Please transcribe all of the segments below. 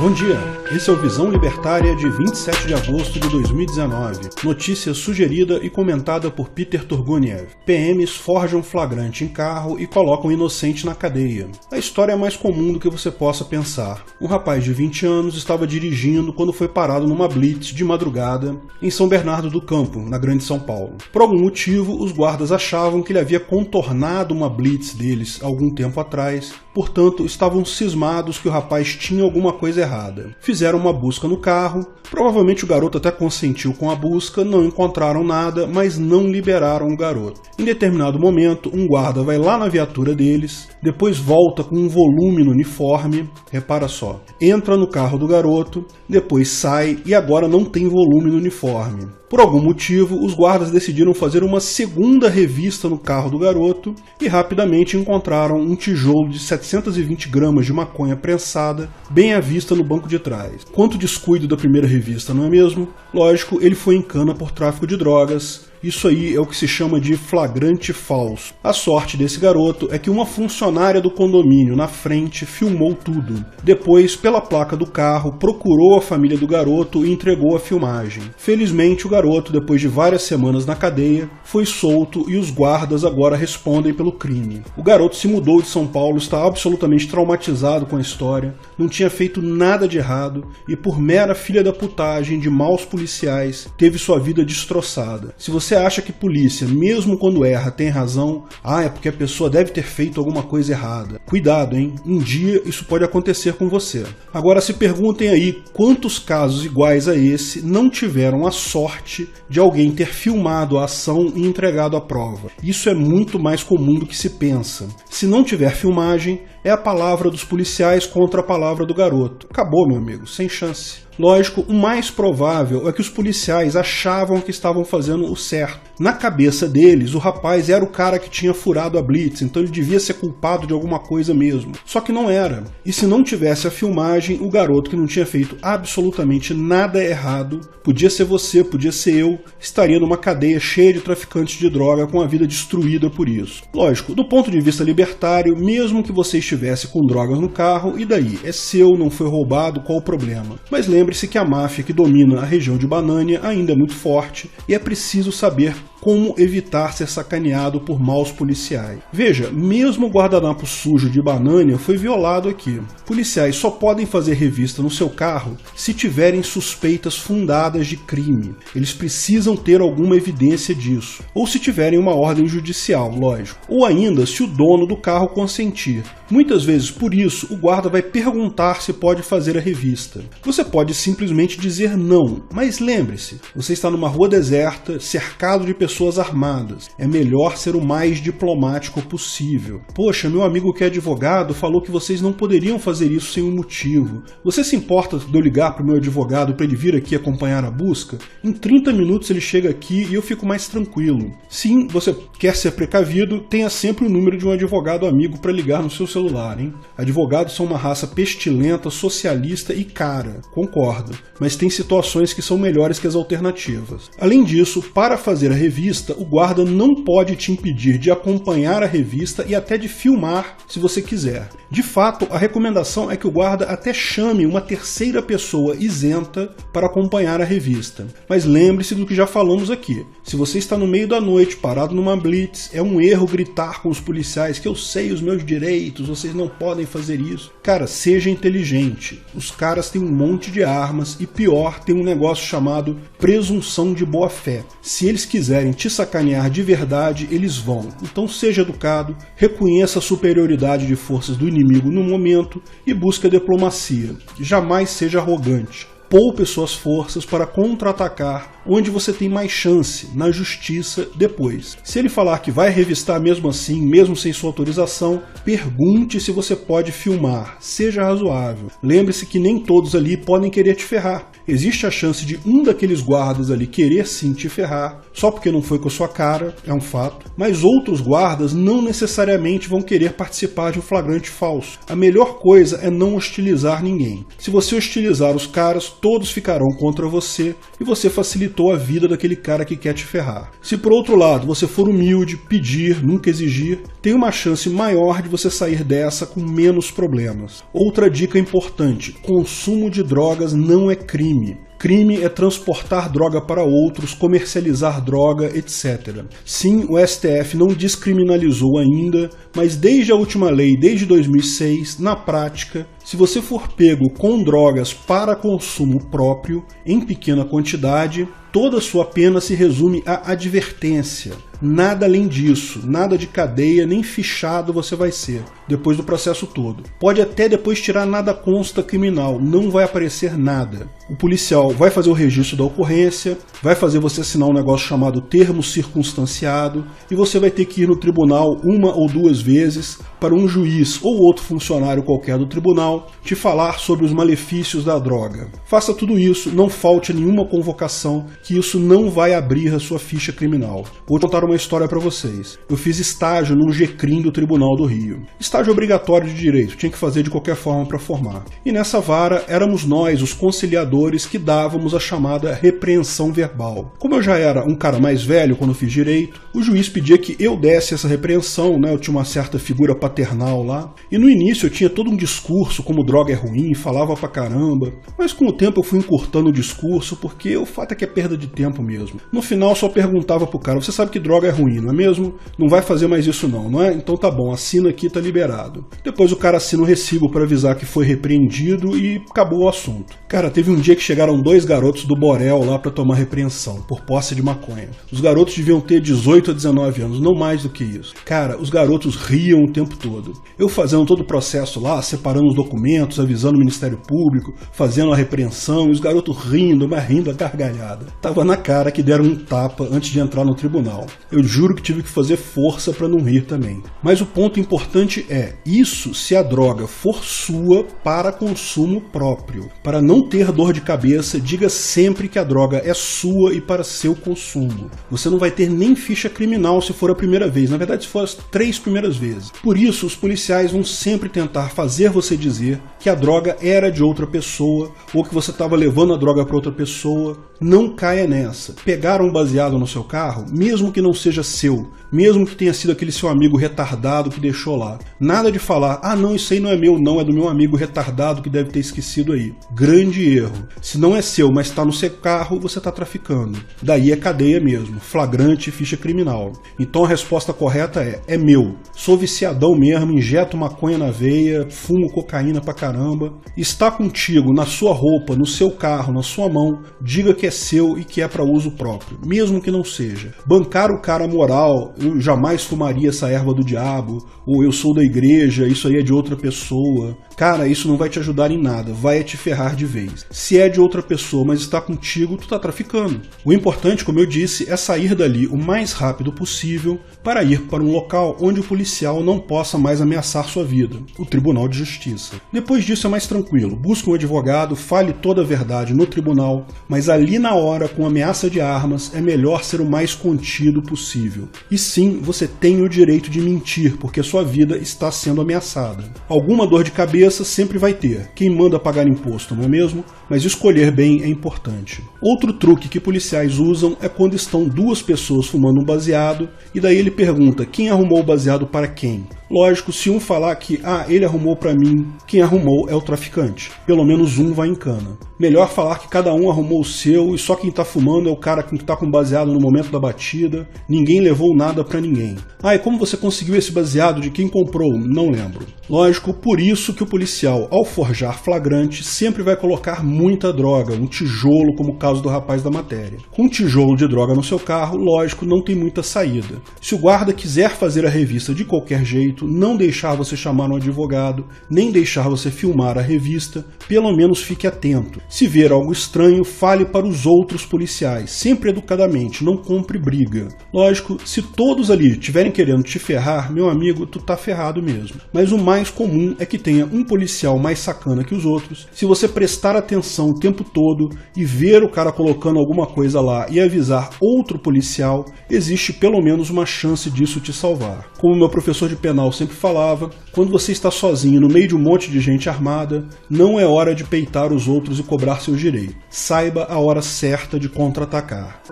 Bom dia, esse é o Visão Libertária de 27 de agosto de 2019. Notícia sugerida e comentada por Peter Turguniev. PMs forjam flagrante em carro e colocam inocente na cadeia. A história é mais comum do que você possa pensar. Um rapaz de 20 anos estava dirigindo quando foi parado numa blitz de madrugada em São Bernardo do Campo, na Grande São Paulo. Por algum motivo, os guardas achavam que ele havia contornado uma blitz deles algum tempo atrás, portanto, estavam cismados que o rapaz tinha alguma coisa errada. Fizeram uma busca no carro, provavelmente o garoto até consentiu com a busca, não encontraram nada, mas não liberaram o garoto. Em determinado momento, um guarda vai lá na viatura deles, depois volta com um volume no uniforme, repara só, entra no carro do garoto, depois sai e agora não tem volume no uniforme. Por algum motivo, os guardas decidiram fazer uma segunda revista no carro do garoto e rapidamente encontraram um tijolo de 720 gramas de maconha prensada bem à vista no banco de trás. Quanto descuido da primeira revista, não é mesmo? Lógico, ele foi em cana por tráfico de drogas. Isso aí é o que se chama de flagrante falso. A sorte desse garoto é que uma funcionária do condomínio na frente filmou tudo. Depois, pela placa do carro, procurou a família do garoto e entregou a filmagem. Felizmente, o garoto, depois de várias semanas na cadeia, foi solto e os guardas agora respondem pelo crime. O garoto se mudou de São Paulo, está absolutamente traumatizado com a história, não tinha feito nada de errado e por mera filha da putagem de maus policiais, teve sua vida destroçada. Se você acha que polícia, mesmo quando erra, tem razão, é porque a pessoa deve ter feito alguma coisa errada. Cuidado, hein? Um dia isso pode acontecer com você. Agora se perguntem aí quantos casos iguais a esse não tiveram a sorte de alguém ter filmado a ação e entregado a prova. Isso é muito mais comum do que se pensa. Se não tiver filmagem, é a palavra dos policiais contra a palavra do garoto. Acabou, meu amigo, sem chance. Lógico, o mais provável é que os policiais achavam que estavam fazendo o certo. Na cabeça deles, o rapaz era o cara que tinha furado a blitz, então ele devia ser culpado de alguma coisa mesmo. Só que não era. E se não tivesse a filmagem, o garoto que não tinha feito absolutamente nada errado, podia ser você, podia ser eu, estaria numa cadeia cheia de traficantes de droga com a vida destruída por isso. Lógico, do ponto de vista libertário, mesmo que você estivesse com drogas no carro, e daí? É seu, não foi roubado, qual o problema? Mas lembre-se que a máfia que domina a região de Banânia ainda é muito forte e é preciso saber como evitar ser sacaneado por maus policiais. Veja, mesmo o guardanapo sujo de Banânia foi violado aqui. Policiais só podem fazer revista no seu carro se tiverem suspeitas fundadas de crime. Eles precisam ter alguma evidência disso. Ou se tiverem uma ordem judicial, lógico. Ou ainda se o dono do carro consentir. Muitas vezes, por isso, o guarda vai perguntar se pode fazer a revista. Você pode simplesmente dizer não, mas lembre-se, você está numa rua deserta, cercado de pessoas armadas. É melhor ser o mais diplomático possível. Poxa, meu amigo que é advogado falou que vocês não poderiam fazer isso sem um motivo. Você se importa de eu ligar para o meu advogado para ele vir aqui acompanhar a busca? Em 30 minutos ele chega aqui e eu fico mais tranquilo. Sim, você quer ser precavido, tenha sempre o número de um advogado amigo para ligar no seu celular, hein? Advogados são uma raça pestilenta, socialista e cara, concordo, mas tem situações que são melhores que as alternativas. Além disso, para fazer a revista, o guarda não pode te impedir de acompanhar a revista e até de filmar se você quiser. De fato, a recomendação é que o guarda até chame uma terceira pessoa isenta para acompanhar a revista. Mas lembre-se do que já falamos aqui. Se você está no meio da noite, parado numa blitz, é um erro gritar com os policiais que eu sei os meus direitos, vocês não podem fazer isso. Cara, seja inteligente. Os caras têm um monte de armas e pior, tem um negócio chamado presunção de boa-fé. Se eles quiserem te sacanear de verdade, eles vão. Então seja educado, reconheça a superioridade de forças do inimigo no momento e busque a diplomacia. Jamais seja arrogante. Poupe suas forças para contra-atacar onde você tem mais chance, na justiça, depois. Se ele falar que vai revistar mesmo assim, mesmo sem sua autorização, pergunte se você pode filmar, seja razoável. Lembre-se que nem todos ali podem querer te ferrar. Existe a chance de um daqueles guardas ali querer sim te ferrar, só porque não foi com a sua cara, é um fato, mas outros guardas não necessariamente vão querer participar de um flagrante falso. A melhor coisa é não hostilizar ninguém. Se você hostilizar os caras, todos ficarão contra você e você facilitou a vida daquele cara que quer te ferrar. Se por outro lado você for humilde, pedir, nunca exigir, tem uma chance maior de você sair dessa com menos problemas. Outra dica importante: consumo de drogas não é crime. Crime é transportar droga para outros, comercializar droga, etc. Sim, o STF não descriminalizou ainda, mas desde a última lei, desde 2006, na prática, se você for pego com drogas para consumo próprio, em pequena quantidade, toda a sua pena se resume à advertência. Nada além disso, nada de cadeia, nem fichado você vai ser, depois do processo todo. Pode até depois tirar nada consta criminal, não vai aparecer nada. O policial vai fazer o registro da ocorrência, vai fazer você assinar um negócio chamado termo circunstanciado, e você vai ter que ir no tribunal uma ou duas vezes para um juiz ou outro funcionário qualquer do tribunal te falar sobre os malefícios da droga. Faça tudo isso, não falte a nenhuma convocação, que isso não vai abrir a sua ficha criminal. Vou contar uma história para vocês. Eu fiz estágio num GCRIM do Tribunal do Rio. Estágio obrigatório de direito, tinha que fazer de qualquer forma para formar. E nessa vara éramos nós, os conciliadores, que dávamos a chamada repreensão verbal. Como eu já era um cara mais velho quando fiz direito, o juiz pedia que eu desse essa repreensão, né? Eu tinha uma certa figura paternal lá. E no início eu tinha todo um discurso, como droga é ruim, falava pra caramba. Mas com o tempo eu fui encurtando o discurso, porque o fato é que é perda de tempo mesmo. No final eu só perguntava pro cara: você sabe que droga é ruim, não é mesmo? Não vai fazer mais isso não é? Então tá bom, assina aqui, tá liberado. Depois o cara assina o recibo para avisar que foi repreendido e acabou o assunto. Cara, teve um dia que chegaram 2 garotos do Borel lá para tomar repreensão, por posse de maconha. Os garotos deviam ter 18 a 19 anos, não mais do que isso. Cara, os garotos riam o tempo todo. Eu fazendo todo o processo lá, separando os documentos, avisando o Ministério Público, fazendo a repreensão, e os garotos rindo, mas rindo a gargalhada. Tava na cara que deram um tapa antes de entrar no tribunal. Eu juro que tive que fazer força para não rir também. Mas o ponto importante é, isso se a droga for sua para consumo próprio. Para não ter dor de cabeça, diga sempre que a droga é sua e para seu consumo. Você não vai ter nem ficha criminal se for a primeira vez, na verdade se for as 3 primeiras vezes. Por isso, os policiais vão sempre tentar fazer você dizer que a droga era de outra pessoa ou que você estava levando a droga para outra pessoa. Não caia nessa. Pegaram um baseado no seu carro, mesmo que não seja seu, mesmo que tenha sido aquele seu amigo retardado que deixou lá. Nada de falar: ah não, isso aí não é meu não, é do meu amigo retardado que deve ter esquecido aí. Grande erro. Se não é seu, mas está no seu carro, você está traficando. Daí é cadeia mesmo, flagrante e ficha criminal. Então a resposta correta é meu. Sou viciadão mesmo, injeto maconha na veia, fumo cocaína pra caramba. Está contigo, na sua roupa, no seu carro, na sua mão, diga que é seu e que é para uso próprio, mesmo que não seja. Bancar o cara moral: eu jamais fumaria essa erva do diabo, ou eu sou da igreja, isso aí é de outra pessoa. Cara, isso não vai te ajudar em nada, vai te ferrar de vez. Se é de outra pessoa, mas está contigo, tu tá traficando. O importante, como eu disse, é sair dali o mais rápido possível para ir para um local onde o policial não possa mais ameaçar sua vida, o Tribunal de Justiça. Depois disso é mais tranquilo, busque um advogado, fale toda a verdade no tribunal, mas ali na hora, com ameaça de armas, é melhor ser o mais contido possível. E sim, você tem o direito de mentir, porque sua vida está sendo ameaçada. Alguma dor de cabeça sempre vai ter. Quem manda pagar imposto, não é mesmo? Mas escolher bem é importante. Outro truque que policiais usam é quando estão 2 pessoas fumando um baseado e daí ele pergunta quem arrumou o baseado para quem. Lógico, se um falar que ele arrumou para mim, quem arrumou é o traficante. Pelo menos um vai em cana. Melhor falar que cada um arrumou o seu e só quem tá fumando é o cara que tá com baseado no momento da batida. Ninguém levou nada para ninguém. E como você conseguiu esse baseado? De quem comprou? Não lembro. Lógico, por isso que o policial, ao forjar flagrante, sempre vai colocar muita droga, um tijolo, como o caso do rapaz da matéria. Com um tijolo de droga no seu carro, lógico, não tem muita saída. Se o guarda quiser fazer a revista de qualquer jeito, não deixar você chamar um advogado, nem deixar você filmar a revista, pelo menos fique atento. Se ver algo estranho, fale para os outros policiais, sempre educadamente, não compre briga. Lógico, se todos ali estiverem querendo te ferrar, meu amigo, tu tá ferrado mesmo. Mas o mais comum é que tenha um policial mais sacana que os outros. Se você prestar atenção o tempo todo e ver o cara colocando alguma coisa lá e avisar outro policial, existe pelo menos uma chance disso te salvar. Como meu professor de penal Juvenal sempre falava, quando você está sozinho no meio de um monte de gente armada, não é hora de peitar os outros e cobrar seus direitos. Saiba a hora certa de contra-atacar.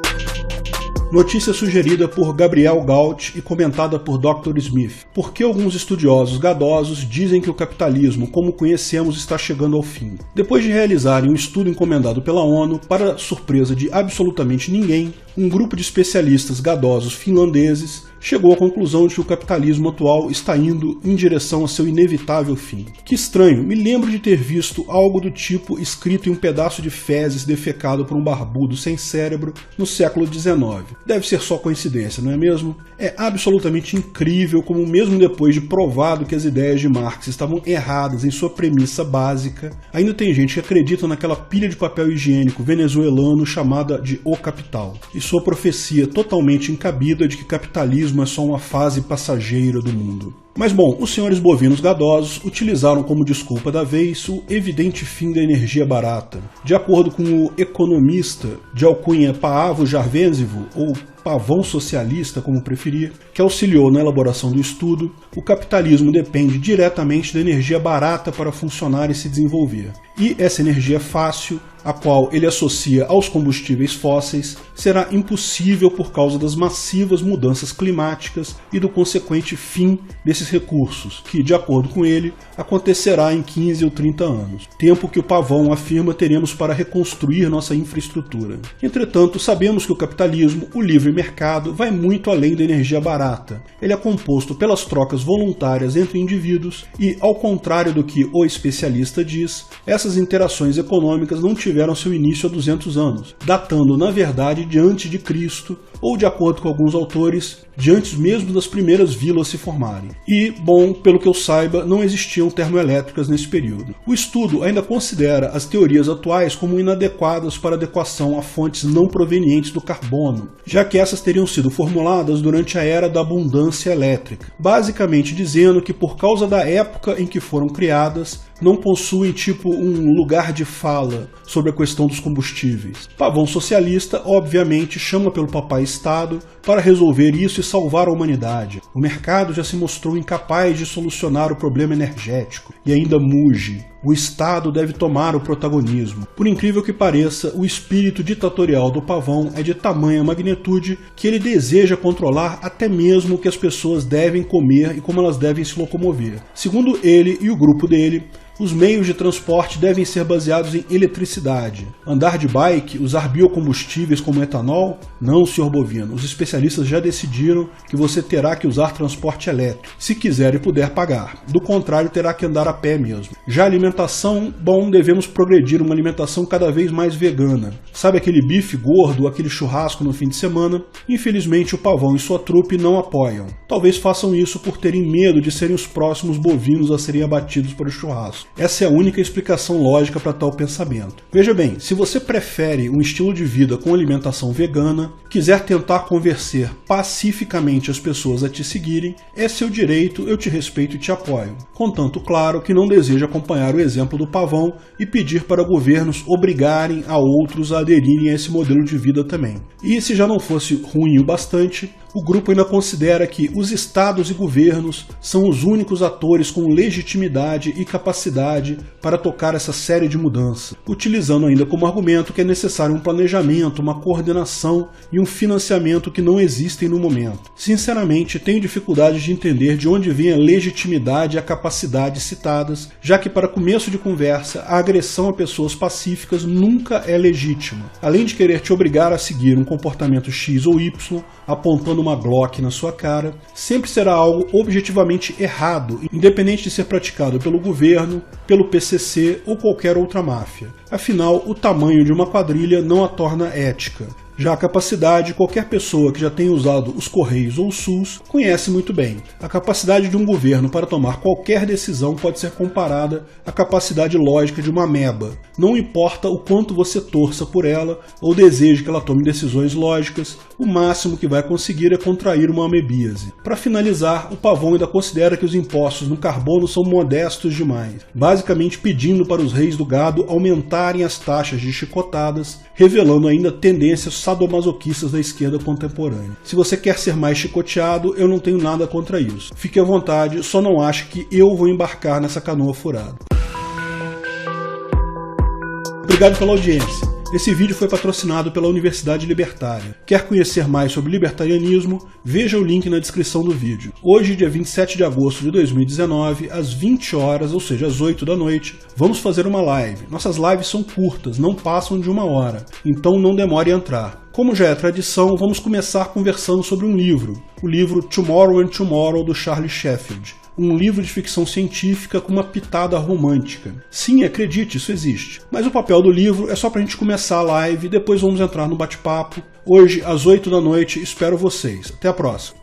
Notícia sugerida por Gabriel Gaut e comentada por Dr. Smith. Por que alguns estudiosos gadosos dizem que o capitalismo, como conhecemos, está chegando ao fim? Depois de realizarem um estudo encomendado pela ONU, para surpresa de absolutamente ninguém, um grupo de especialistas gadosos finlandeses chegou à conclusão de que o capitalismo atual está indo em direção a seu inevitável fim. Que estranho, me lembro de ter visto algo do tipo escrito em um pedaço de fezes defecado por um barbudo sem cérebro no século XIX. Deve ser só coincidência, não é mesmo? É absolutamente incrível como mesmo depois de provado que as ideias de Marx estavam erradas em sua premissa básica, ainda tem gente que acredita naquela pilha de papel higiênico venezuelano chamada de O Capital, e sua profecia totalmente encabida de que capitalismo é só uma fase passageira do mundo. Mas bom, os senhores bovinos gadosos utilizaram como desculpa da vez o evidente fim da energia barata. De acordo com o economista de alcunha Paavo Jarvenzivo, ou Pavão Socialista, como preferir, que auxiliou na elaboração do estudo, o capitalismo depende diretamente da energia barata para funcionar e se desenvolver. E essa energia fácil, a qual ele associa aos combustíveis fósseis, será impossível por causa das massivas mudanças climáticas e do consequente fim desses recursos, que, de acordo com ele, acontecerá em 15 ou 30 anos, tempo que o Pavão afirma teremos para reconstruir nossa infraestrutura. Entretanto, sabemos que o capitalismo, o livre mercado, vai muito além da energia barata. Ele é composto pelas trocas voluntárias entre indivíduos e, ao contrário do que o especialista diz, essas interações econômicas não tiveram seu início há 200 anos, datando, na verdade, de antes de Cristo, ou, de acordo com alguns autores, de antes mesmo das primeiras vilas se formarem. E, bom, pelo que eu saiba, não existiam termoelétricas nesse período. O estudo ainda considera as teorias atuais como inadequadas para adequação a fontes não provenientes do carbono, já que essas teriam sido formuladas durante a era da abundância elétrica, basicamente dizendo que por causa da época em que foram criadas, não possuem tipo um lugar de fala sobre a questão dos combustíveis. Pavão Socialista, obviamente, chama pelo Papai Estado para resolver isso e salvar a humanidade. O mercado já se mostrou incapaz de solucionar o problema energético e ainda muge. O Estado deve tomar o protagonismo. Por incrível que pareça, o espírito ditatorial do Pavão é de tamanha magnitude que ele deseja controlar até mesmo o que as pessoas devem comer e como elas devem se locomover. Segundo ele e o grupo dele, os meios de transporte devem ser baseados em eletricidade. Andar de bike, usar biocombustíveis como etanol? Não, senhor bovino. Os especialistas já decidiram que você terá que usar transporte elétrico, se quiser e puder pagar. Do contrário, terá que andar a pé mesmo. Já a alimentação, bom, devemos progredir uma alimentação cada vez mais vegana. Sabe aquele bife gordo, aquele churrasco no fim de semana? Infelizmente, o Pavão e sua trupe não apoiam. Talvez façam isso por terem medo de serem os próximos bovinos a serem abatidos para o churrasco. Essa é a única explicação lógica para tal pensamento. Veja bem, se você prefere um estilo de vida com alimentação vegana, quiser tentar convencer pacificamente as pessoas a te seguirem, é seu direito, eu te respeito e te apoio. Contanto, claro, que não deseja acompanhar o exemplo do Pavão e pedir para governos obrigarem a outros a aderirem a esse modelo de vida também. E se já não fosse ruim o bastante, o grupo ainda considera que os estados e governos são os únicos atores com legitimidade e capacidade para tocar essa série de mudanças, utilizando ainda como argumento que é necessário um planejamento, uma coordenação e um financiamento que não existem no momento. Sinceramente, tenho dificuldade de entender de onde vem a legitimidade e a capacidade citadas, já que para começo de conversa, a agressão a pessoas pacíficas nunca é legítima. Além de querer te obrigar a seguir um comportamento X ou Y, apontando uma Glock na sua cara, sempre será algo objetivamente errado, independente de ser praticado pelo governo, pelo PCC ou qualquer outra máfia. Afinal, o tamanho de uma quadrilha não a torna ética. Já a capacidade, qualquer pessoa que já tenha usado os Correios ou o SUS conhece muito bem. A capacidade de um governo para tomar qualquer decisão pode ser comparada à capacidade lógica de uma ameba. Não importa o quanto você torça por ela ou deseje que ela tome decisões lógicas, o máximo que vai conseguir é contrair uma amebíase. Para finalizar, o Pavão ainda considera que os impostos no carbono são modestos demais, basicamente pedindo para os reis do gado aumentarem as taxas de chicotadas, revelando ainda tendências sadomasoquistas da esquerda contemporânea. Se você quer ser mais chicoteado, eu não tenho nada contra isso. Fique à vontade, só não ache que eu vou embarcar nessa canoa furada. Obrigado pela audiência. Esse vídeo foi patrocinado pela Universidade Libertária. Quer conhecer mais sobre libertarianismo? Veja o link na descrição do vídeo. Hoje, dia 27 de agosto de 2019, às 20 horas, ou seja, às 8 da noite, vamos fazer uma live. Nossas lives são curtas, não passam de 1 hora, então não demore a entrar. Como já é tradição, vamos começar conversando sobre um livro, o livro Tomorrow and Tomorrow, do Charlie Sheffield. Um livro de ficção científica com uma pitada romântica. Sim, acredite, isso existe. Mas o papel do livro é só pra gente começar a live e depois vamos entrar no bate-papo. Hoje, às 8 da noite, espero vocês. Até a próxima.